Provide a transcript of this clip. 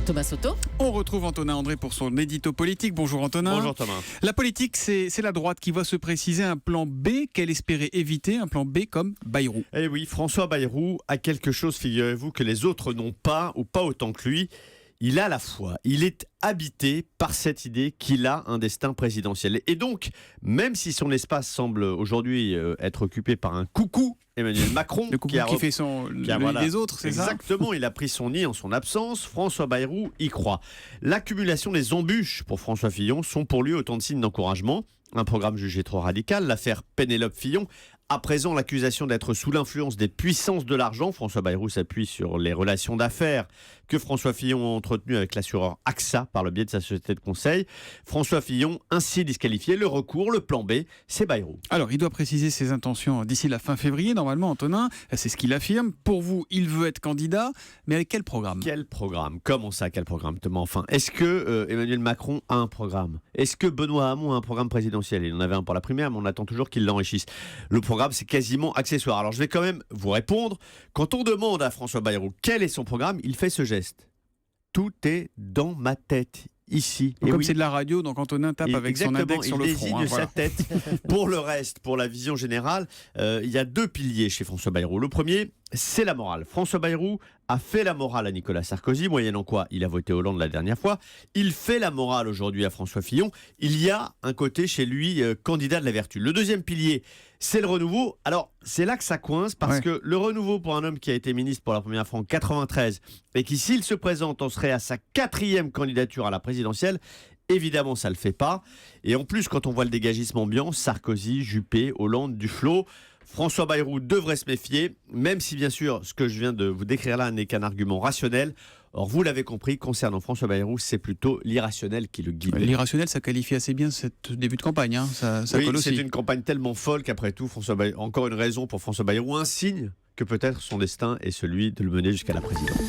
Thomas Soto. On retrouve Antonin André pour son édito politique. Bonjour Antonin. Bonjour Thomas. La politique, c'est la droite qui voit se préciser un plan B qu'elle espérait éviter, un plan B comme Bayrou. Eh oui, François Bayrou a quelque chose, figurez-vous, que les autres n'ont pas, ou pas autant que lui. Il a la foi, il est habité par cette idée qu'il a un destin présidentiel. Et donc, même si son espace semble aujourd'hui être occupé par un coucou, Emmanuel Macron, Le coucou qui fait le lit des autres, c'est ça ? Exactement, il a pris son nid en son absence. François Bayrou y croit. L'accumulation des embûches pour François Fillon sont pour lui autant de signes d'encouragement. Un programme jugé trop radical, l'affaire Pénélope Fillon. À présent, l'accusation d'être sous l'influence des puissances de l'argent. François Bayrou s'appuie sur les relations d'affaires que François Fillon a entretenues avec l'assureur AXA par le biais de sa société de conseil. François Fillon, ainsi disqualifié, le recours, le plan B, c'est Bayrou. Alors, il doit préciser ses intentions d'ici la fin février, normalement, Antonin. C'est ce qu'il affirme. Pour vous, il veut être candidat, mais avec quel programme ? Quel programme ? Comment ça, quel programme, Thomas ? Enfin, est-ce que Emmanuel Macron a un programme ? Est-ce que Benoît Hamon a un programme présidentiel ? Il en avait un pour la primaire, mais on attend toujours qu'il l'enrichisse. Le programme, c'est quasiment accessoire. Alors, je vais quand même vous répondre. Quand on demande à François Bayrou quel est son programme, il fait ce geste. Tout est dans ma tête. Ici. Comme oui. C'est de la radio, donc Antonin tape avec son index sur le front. Il désigne sa tête. Pour le reste, pour la vision générale, il y a deux piliers chez François Bayrou. Le premier, c'est la morale. François Bayrou a fait la morale à Nicolas Sarkozy, moyennant quoi il a voté Hollande la dernière fois. Il fait la morale aujourd'hui à François Fillon. Il y a un côté chez lui candidat de la vertu. Le deuxième pilier, c'est le renouveau. Alors, c'est là que ça coince, parce que le renouveau pour un homme qui a été ministre pour la première fois en 93 et qui, s'il se présente, en serait à sa 4e candidature à la présidentielle, évidemment, ça ne le fait pas. Et en plus, quand on voit le dégagisme ambiant, Sarkozy, Juppé, Hollande, Duflot, François Bayrou devrait se méfier, même si bien sûr ce que je viens de vous décrire là n'est qu'un argument rationnel. Or, vous l'avez compris, concernant François Bayrou, c'est plutôt l'irrationnel qui le guide. L'irrationnel, ça qualifie assez bien ce début de campagne. Hein. Ça oui, colle aussi. C'est une campagne tellement folle qu'après tout, encore une raison pour François Bayrou, un signe que peut-être son destin est celui de le mener jusqu'à la présidence.